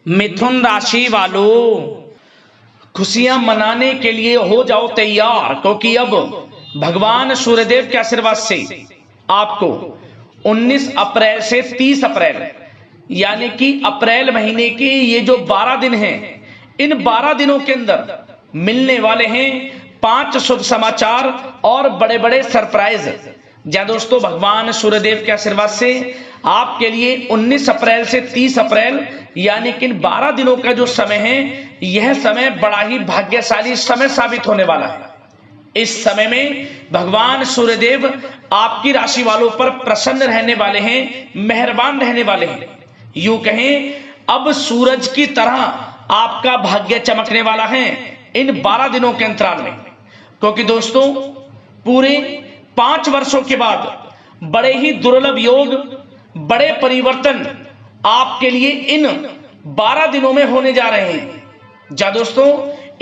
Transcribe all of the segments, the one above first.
मिथुन राशि वालों, खुशियां मनाने के लिए हो जाओ तैयार, क्योंकि अब भगवान सूर्यदेव के आशीर्वाद से आपको 19 अप्रैल से 30 अप्रैल यानी कि अप्रैल महीने के ये जो 12 दिन हैं, इन 12 दिनों के अंदर मिलने वाले हैं 5 शुभ समाचार और बड़े बड़े सरप्राइज। जहां दोस्तों भगवान सूर्यदेव के आशीर्वाद से आपके लिए 19 अप्रैल से 30 अप्रैल यानी कि इन 12 दिनों का जो समय है, यह समय बड़ा ही भाग्यशाली समय साबित होने वाला है। इस समय में भगवान सूर्यदेव आपकी राशि वालों पर प्रसन्न रहने वाले हैं, मेहरबान रहने वाले हैं। यूं कहें अब सूरज की तरह आपका भाग्य चमकने वाला है इन 12 दिनों के अंतराल में, क्योंकि दोस्तों पूरे 5 वर्षों के बाद बड़े ही दुर्लभ योग, बड़े परिवर्तन आपके लिए इन 12 दिनों में होने जा रहे हैं। जा दोस्तों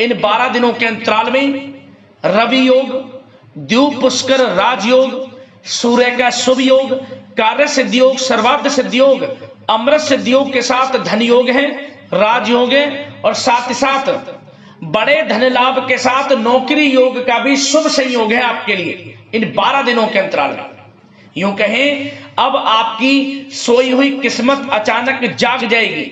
इन 12 दिनों के अंतराल में रवि योग, द्वीप पुष्कर राजयोग, सूर्य का शुभ योग, कार्य सिद्धि योग, सर्वार्थ सिद्धि योग, अमृत सिद्धि योग के साथ धन योग है, राजयोग है और साथ ही साथ बड़े धन लाभ के साथ नौकरी योग का भी शुभ संयोग है आपके लिए इन 12 दिनों के अंतराल में। यूं कहें अब आपकी सोई हुई किस्मत अचानक जाग जाएगी।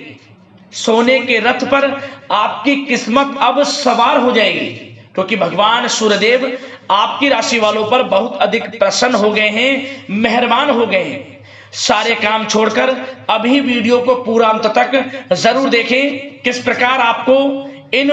सोने के रथ पर आपकी किस्मत अब सवार हो जाएगी, क्योंकि भगवान सूर्यदेव आपकी राशि वालों पर बहुत अधिक प्रसन्न हो गए हैं, मेहरबान हो गए हैं। सारे काम छोड़कर अभी वीडियो को पूरा अंत तक जरूर देखें, किस प्रकार आपको इन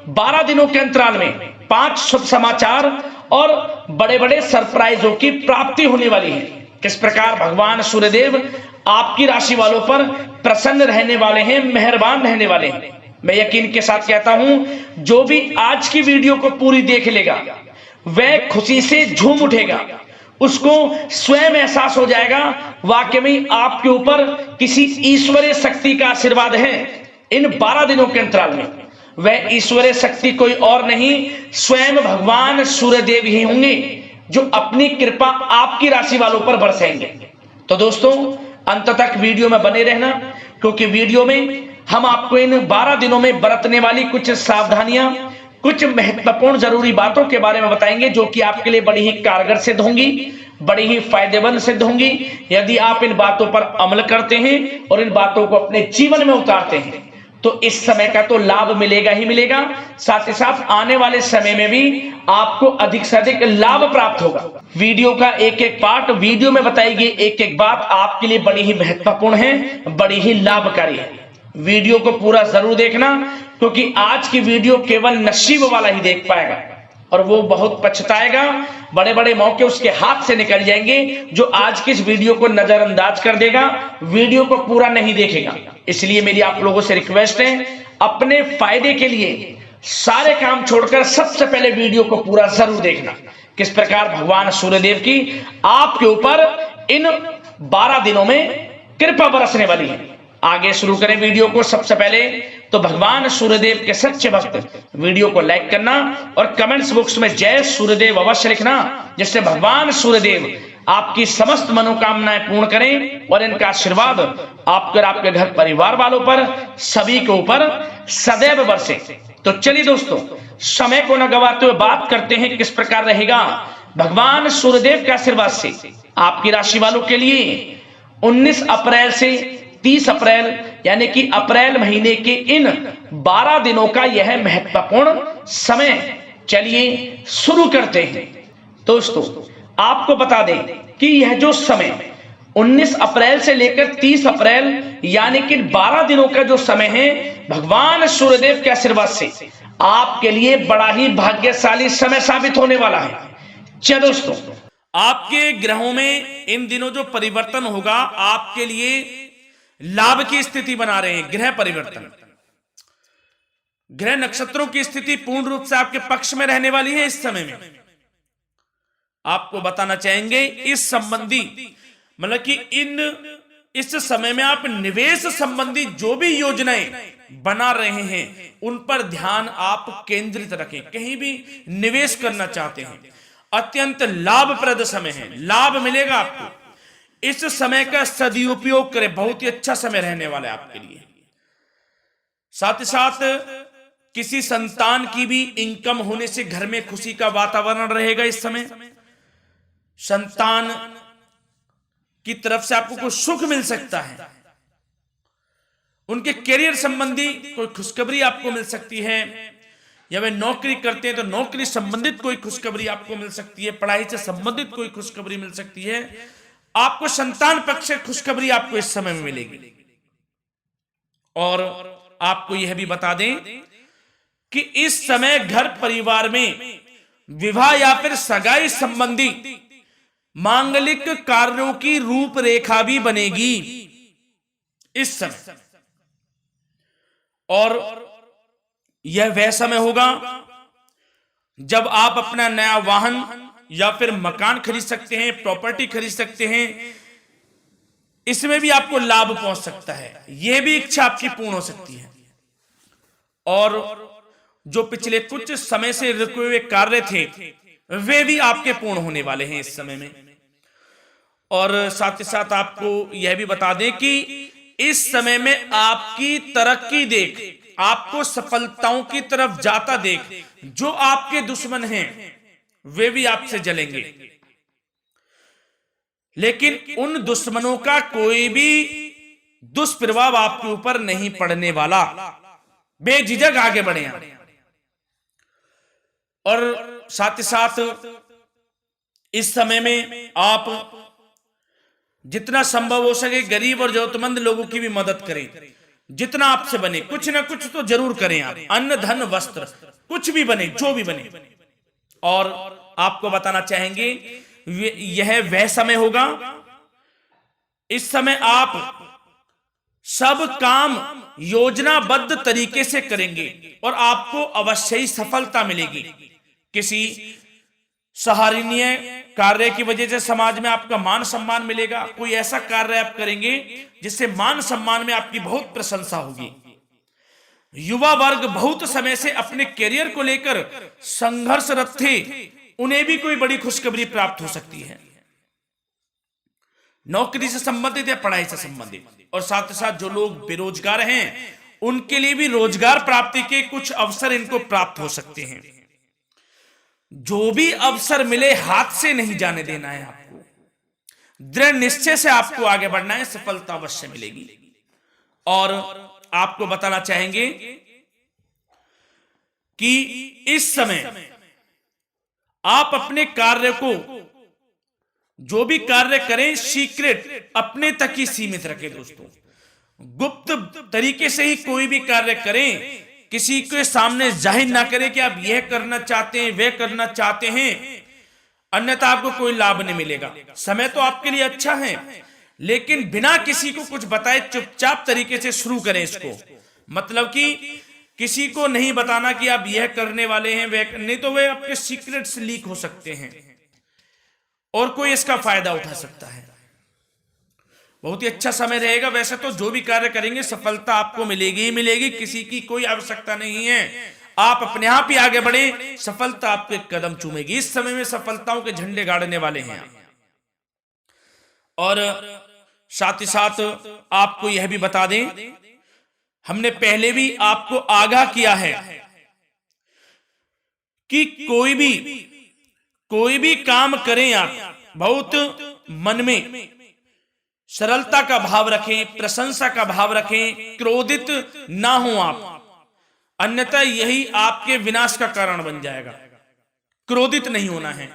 12 दिनों के अंतराल में 5 शुभ समाचार और बड़े बड़े सरप्राइजों की प्राप्ति होने वाली है। किस प्रकार भगवान सूर्यदेव आपकी राशि वालों पर प्रसन्न रहने वाले हैं, मेहरबान रहने वाले हैं। मैं यकीन के साथ कहता हूं, जो भी आज की वीडियो को पूरी देख लेगा वह खुशी से झूम उठेगा। उसको स्वयं एहसास हो जाएगा वाकई में आपके ऊपर किसी ईश्वरीय शक्ति का आशीर्वाद है इन 12 दिनों के अंतराल में। वह ईश्वरीय शक्ति कोई और नहीं, स्वयं भगवान सूर्यदेव ही होंगे जो अपनी कृपा आपकी राशि वालों पर बरसाएंगे। तो दोस्तों अंत तक वीडियो में बने रहना, क्योंकि वीडियो में हम आपको इन 12 दिनों में बरतने वाली कुछ सावधानियां, कुछ महत्वपूर्ण जरूरी बातों के बारे में बताएंगे, जो कि आपके लिए बड़ी ही कारगर सिद्ध होंगी, बड़ी ही फायदेमंद सिद्ध होंगी यदि आप इन बातों पर अमल करते हैं और इन बातों को अपने जीवन में उतारते हैं। तो इस समय का तो लाभ मिलेगा ही मिलेगा, साथ ही साथ आने वाले समय में भी आपको अधिक से अधिक लाभ प्राप्त होगा। वीडियो का एक एक पार्ट, वीडियो में बताई गई एक एक बात आपके लिए बड़ी ही महत्वपूर्ण है, बड़ी ही लाभकारी है। वीडियो को पूरा जरूर देखना, क्योंकि आज की वीडियो केवल नसीब वाला ही देख पाएगा और वो बहुत पछताएगा। बड़े बड़े मौके उसके हाथ से निकल जाएंगे जो आज की इस वीडियो को नजरअंदाज कर देगा, वीडियो को पूरा नहीं देखेगा। इसलिए मेरी आप लोगों से रिक्वेस्ट है, अपने फायदे के लिए सारे काम छोड़कर सबसे पहले वीडियो को पूरा जरूर देखना, किस प्रकार भगवान सूर्यदेव की आपके ऊपर इन 12 दिनों में कृपा बरसने वाली है। आगे शुरू करें वीडियो को। सबसे पहले तो भगवान सूर्यदेव के सच्चे भक्त वीडियो को लाइक करना और कमेंट्स बॉक्स में जय सूर्यदेव अवश्य लिखना, जिससे भगवान सूर्यदेव आपकी समस्त मनोकामनाएं पूर्ण करें और इनका आशीर्वाद आपके और आपके घर परिवार वालों पर सभी के ऊपर सदैव बरसे। तो चलिए दोस्तों, समय को न गवाते हुए बात करते हैं किस प्रकार रहेगा भगवान सूर्यदेव के आशीर्वाद से आपकी राशि वालों के लिए 19 अप्रैल से 30 अप्रैल यानी कि अप्रैल महीने के इन 12 दिनों का यह महत्वपूर्ण समय। चलिए शुरू करते हैं। दोस्तों आपको बता दें कि यह जो समय 19 अप्रैल से लेकर 30 अप्रैल यानी कि 12 दिनों का जो समय है, भगवान सूर्यदेव के आशीर्वाद से आपके लिए बड़ा ही भाग्यशाली समय साबित होने वाला है। चलिए दोस्तों, आपके ग्रहों में इन दिनों जो परिवर्तन होगा आपके लिए लाभ की स्थिति बना रहे हैं। ग्रह परिवर्तन, ग्रह नक्षत्रों की स्थिति पूर्ण रूप से आपके पक्ष में रहने वाली है। इस समय में आपको बताना चाहेंगे इस संबंधी, मतलब कि इस समय में आप निवेश संबंधी जो भी योजनाएं बना रहे हैं उन पर ध्यान आप केंद्रित रखें। कहीं भी निवेश करना चाहते हैं, अत्यंत लाभप्रद समय है, लाभ मिलेगा आपको। इस समय का सदुपयोग करें, बहुत ही अच्छा समय रहने वाला है आपके लिए। साथ ही साथ किसी संतान की भी इनकम होने से घर में खुशी का वातावरण रहेगा। इस समय संतान की तरफ से आपको कुछ सुख मिल सकता है। उनके करियर संबंधी कोई खुशखबरी आपको मिल सकती है, या वे नौकरी करते हैं तो नौकरी संबंधित कोई खुशखबरी आपको मिल सकती है, पढ़ाई से संबंधित कोई खुशखबरी मिल सकती है। आपको संतान पक्ष से खुशखबरी आपको इस समय में मिलेगी। और आपको यह भी बता दें कि इस समय घर परिवार में विवाह या फिर सगाई संबंधी मांगलिक कार्यों की रूपरेखा भी बनेगी इस समय। और यह वह समय होगा जब आप अपना नया वाहन या फिर मकान खरीद सकते हैं, प्रॉपर्टी खरीद सकते हैं। इसमें भी आपको लाभ पहुंच सकता है, यह भी इच्छा आपकी पूर्ण हो सकती है। और जो पिछले कुछ समय से रुके हुए कार्य थे वे भी आपके पूर्ण होने वाले हैं इस समय में। और साथ ही साथ आपको यह भी बता दें कि इस समय में आपकी तरक्की देख, आपको सफलताओं की तरफ जाता देख, जो आपके दुश्मन हैं वे भी आपसे जलेंगे, लेकिन उन दुश्मनों का कोई भी दुष्प्रभाव आपके ऊपर नहीं पड़ने वाला। बेझिझक आगे बढ़े आप। और साथ ही साथ इस समय में आप जितना संभव हो सके गरीब और जरूरतमंद लोगों की भी मदद करें। जितना आपसे बने कुछ ना कुछ तो जरूर करें आप, अन्न धन वस्त्र कुछ भी बने, जो भी बने। और आपको बताना चाहेंगे यह वह समय होगा, इस समय आप सब काम योजनाबद्ध तरीके से करेंगे और आपको अवश्य ही सफलता मिलेगी। किसी सराहनीय कार्य की वजह से समाज में आपका मान सम्मान मिलेगा। कोई ऐसा कार्य आप करेंगे जिससे मान सम्मान में आपकी बहुत प्रशंसा होगी। युवा वर्ग बहुत समय से अपने करियर को लेकर संघर्षरत थे, उन्हें भी कोई बड़ी खुशखबरी प्राप्त हो सकती है, नौकरी से संबंधित या पढ़ाई से संबंधित। और साथ ही साथ जो लोग बेरोजगार हैं उनके लिए भी रोजगार प्राप्ति के कुछ अवसर इनको प्राप्त हो सकते हैं। जो भी अवसर मिले हाथ से नहीं जाने देना है आपको, दृढ़ निश्चय से आपको आगे बढ़ना है, सफलता अवश्य मिलेगी। और आपको बताना चाहेंगे कि इस समय आप अपने कार्य को, जो भी कार्य करें, सीक्रेट अपने तक ही सीमित रखें दोस्तों। गुप्त तरीके से ही कोई भी कार्य करें, किसी के सामने जाहिर ना करें कि आप यह करना चाहते हैं, वह करना चाहते हैं, अन्यथा आपको कोई लाभ नहीं मिलेगा। समय तो आपके लिए अच्छा है, लेकिन बिना किसी को कुछ बताए चुपचाप तरीके से शुरू करें इसको। मतलब कि किसी को नहीं बताना कि आप यह करने वाले हैं, वह नहीं, तो वे आपके सीक्रेट्स लीक हो सकते हैं और कोई इसका फायदा उठा सकता है। बहुत ही अच्छा समय रहेगा। वैसे तो जो भी कार्य करेंगे सफलता आपको मिलेगी ही मिलेगी, किसी की कोई आवश्यकता नहीं है। आप अपने आप ही आगे बढ़े, सफलता आपके कदम चूमेगी। इस समय में सफलताओं के झंडे गाड़ने वाले हैं। और साथ ही साथ आपको यह भी बता दें, हमने पहले भी आपको आगाह किया है कि कोई भी काम करें आप बहुत मन में सरलता का भाव रखें, प्रशंसा का भाव रखें, क्रोधित ना हो आप, अन्यथा यही आपके विनाश का कारण बन जाएगा। क्रोधित नहीं होना है,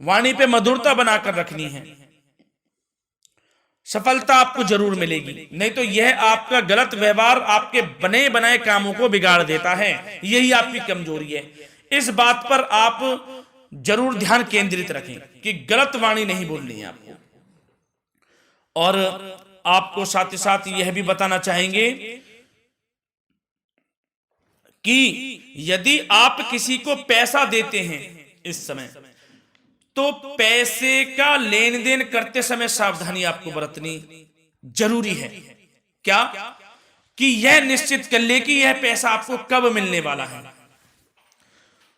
वाणी पे मधुरता बनाकर रखनी है, सफलता आपको जरूर मिलेगी। नहीं तो यह आपका गलत व्यवहार आपके बने बनाए कामों को बिगाड़ देता है, यही आपकी कमजोरी है। इस बात पर आप जरूर ध्यान केंद्रित रखें कि गलत वाणी नहीं बोलनी है आपको। और आपको साथ ही साथ यह भी बताना चाहेंगे कि यदि आप किसी को पैसा देते हैं इस समय, तो पैसे का लेन देन करते समय सावधानी आपको बरतनी जरूरी है। क्या कि यह निश्चित कर ले कि यह पैसा आपको कब मिलने वाला है।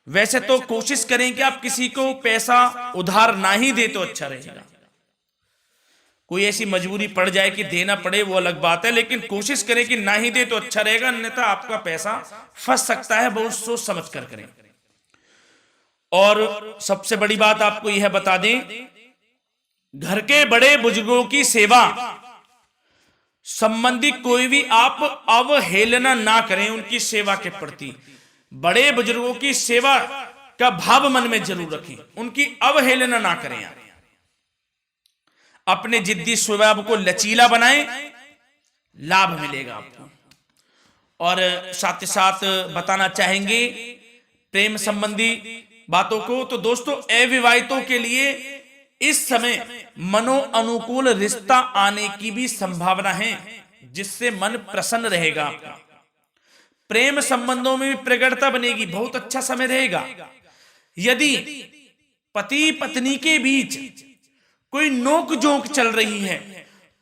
वैसे तो कोशिश करें कि आप किसी को पैसा उधार ना ही दे तो अच्छा रहेगा, कोई ऐसी मजबूरी पड़ जाए कि देना पड़े वो अलग बात है, लेकिन कोशिश करें कि ना ही दे तो अच्छा रहेगा, अन्यथा आपका पैसा फंस सकता है। बहुत सोच समझ कर करें। और सबसे बड़ी बात आपको यह बता दें, घर के बड़े बुजुर्गों की सेवा संबंधी कोई भी आप अवहेलना ना करें। उनकी सेवा के प्रति, बड़े बुजुर्गों की सेवा का भाव मन में जरूर रखें, उनकी अवहेलना ना करें आप। अपने जिद्दी स्वभाव को लचीला बनाएं, लाभ मिलेगा आपको। और साथ ही साथ बताना चाहेंगे प्रेम संबंधी बातों को, तो दोस्तों अविवाहितों के लिए इस समय मनो अनुकूल रिश्ता आने की भी संभावना है, जिससे मन प्रसन्न रहेगा आपका। प्रेम संबंधों में भी प्रगाढ़ता बनेगी, बहुत अच्छा समय रहेगा। यदि पति पत्नी के बीच कोई नोक झोंक चल रही है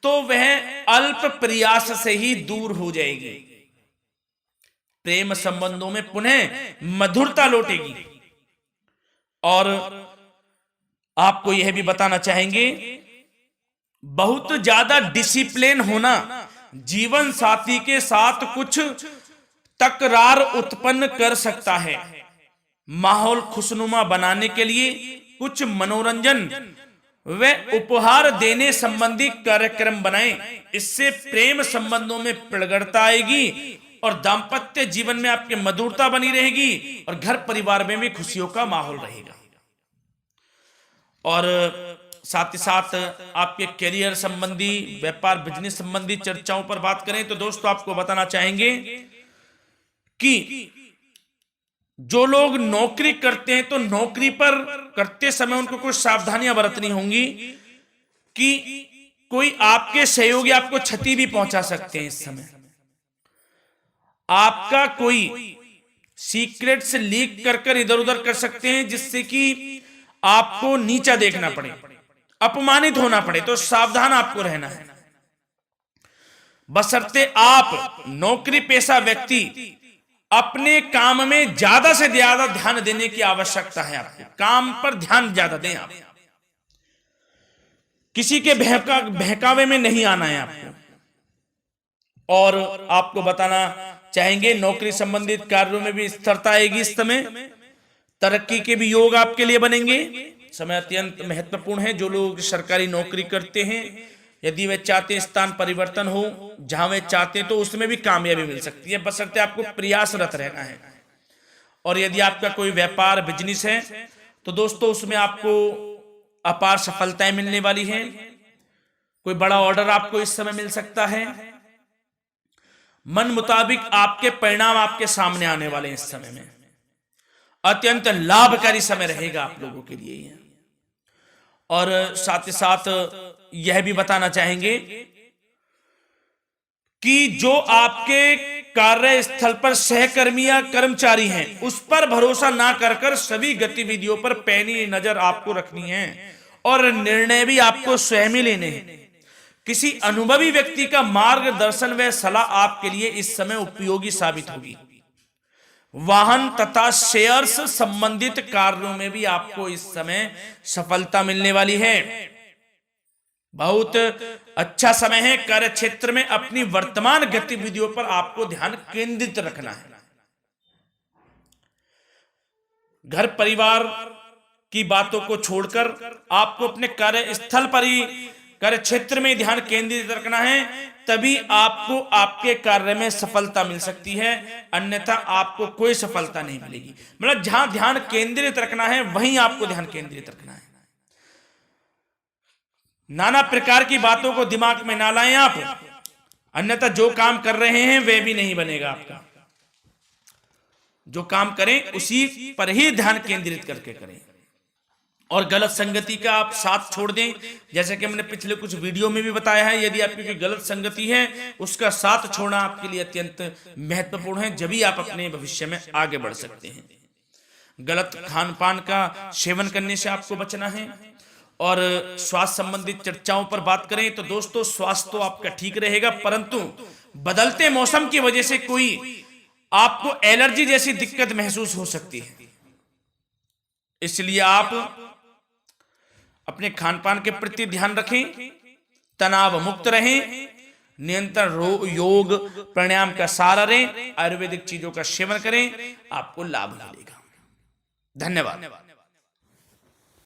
तो वह अल्प प्रयास से ही दूर हो जाएगी। प्रेम संबंधों में पुनः मधुरता लौटेगी। और आपको यह भी बताना चाहेंगे, बहुत ज्यादा डिसिप्लिन होना जीवन साथी के साथ कुछ तकरार उत्पन्न कर सकता है। माहौल खुशनुमा बनाने के लिए कुछ मनोरंजन व उपहार देने संबंधी कार्यक्रम बनाएं। इससे प्रेम संबंधों में प्रगाढ़ता आएगी और दाम्पत्य जीवन में आपकी मधुरता बनी रहेगी और घर परिवार में भी खुशियों का माहौल रहेगा। और साथ ही साथ आपके करियर संबंधी, व्यापार बिजनेस संबंधी चर्चाओं पर बात करें तो दोस्तों आपको बताना चाहेंगे कि जो लोग नौकरी करते हैं तो नौकरी पर करते समय उनको कुछ सावधानियां बरतनी होंगी कि कोई आपके सहयोगी आपको क्षति भी पहुंचा सकते हैं। इस समय आपका कोई सीक्रेट्स लीक कर इधर उधर कर सकते हैं, जिससे कि आपको नीचा देखना पड़े, अपमानित होना पड़े। तो सावधान आपको रहना है। बशर्ते आप नौकरी पेशा व्यक्ति अपने काम में ज्यादा से ज्यादा ध्यान देने की आवश्यकता है। आपको काम पर ध्यान ज्यादा दें। आप किसी के बहकावे में नहीं आना है आपको। और आपको बताना चाहेंगे नौकरी संबंधित कार्यों में भी स्थिरता आएगी। इस समय तरक्की के भी योग आपके लिए बनेंगे। समय अत्यंत महत्वपूर्ण है। जो लोग सरकारी नौकरी करते हैं, यदि वे चाहते हैं स्थान परिवर्तन हो, जहां वे चाहते हैं तो उसमें भी कामयाबी मिल सकती है, बशर्ते आपको प्रयासरत रहना है। और यदि आपका कोई व्यापार बिजनेस है तो दोस्तों उसमें आपको अपार सफलताएं मिलने वाली हैं। कोई बड़ा ऑर्डर आपको इस समय मिल सकता है। मन मुताबिक आपके परिणाम आपके सामने आने वाले हैं। इस समय में अत्यंत लाभकारी समय रहेगा आप लोगों के लिए। और साथ ही साथ यह भी बताना चाहेंगे कि जो आपके कार्यस्थल पर सहकर्मी या कर्मचारी हैं, उस पर भरोसा ना कर सभी गतिविधियों पर पैनी नजर आपको रखनी है और निर्णय भी आपको स्वयं ही लेने हैं। किसी अनुभवी व्यक्ति का मार्गदर्शन व सलाह आपके लिए इस समय उपयोगी साबित होगी। वाहन तथा शेयर्स संबंधित कार्यों में भी आपको इस समय सफलता मिलने वाली है। बहुत अच्छा समय है। कार्य क्षेत्र में अपनी वर्तमान गतिविधियों पर आपको ध्यान केंद्रित रखना है। घर परिवार की बातों को छोड़कर आपको अपने कार्यस्थल पर ही, कार्य क्षेत्र में ध्यान केंद्रित रखना है, तभी आपको आपके कार्य में सफलता मिल सकती है, अन्यथा आपको कोई सफलता नहीं मिलेगी। मतलब जहां ध्यान केंद्रित रखना है वहीं आपको ध्यान केंद्रित रखना है। नाना प्रकार की बातों को दिमाग में ना लाएं आप, अन्यथा जो काम कर रहे हैं वह भी नहीं बनेगा आपका। जो काम करें उसी पर ही ध्यान केंद्रित करके करें। और गलत संगति का आप साथ छोड़ दें। जैसे कि मैंने पिछले कुछ वीडियो में भी बताया है, यदि आपकी कोई गलत संगति है उसका साथ छोड़ना आपके लिए अत्यंत महत्वपूर्ण है, जब ही आप अपने भविष्य में आगे बढ़ सकते हैं। गलत खान पान का सेवन करने से आपको बचना है। और स्वास्थ्य संबंधित चर्चाओं पर बात करें तो दोस्तों स्वास्थ्य तो आपका ठीक रहेगा, परंतु बदलते मौसम की वजह से कोई आपको एलर्जी जैसी दिक्कत महसूस हो सकती है। इसलिए आप अपने खान पान के प्रति ध्यान रखें तनाव मुक्त रहें, नियंत्रण योग प्राणायाम का सहारा रहें, आयुर्वेदिक चीजों का सेवन करें, आपको लाभ मिलेगा। धन्यवाद।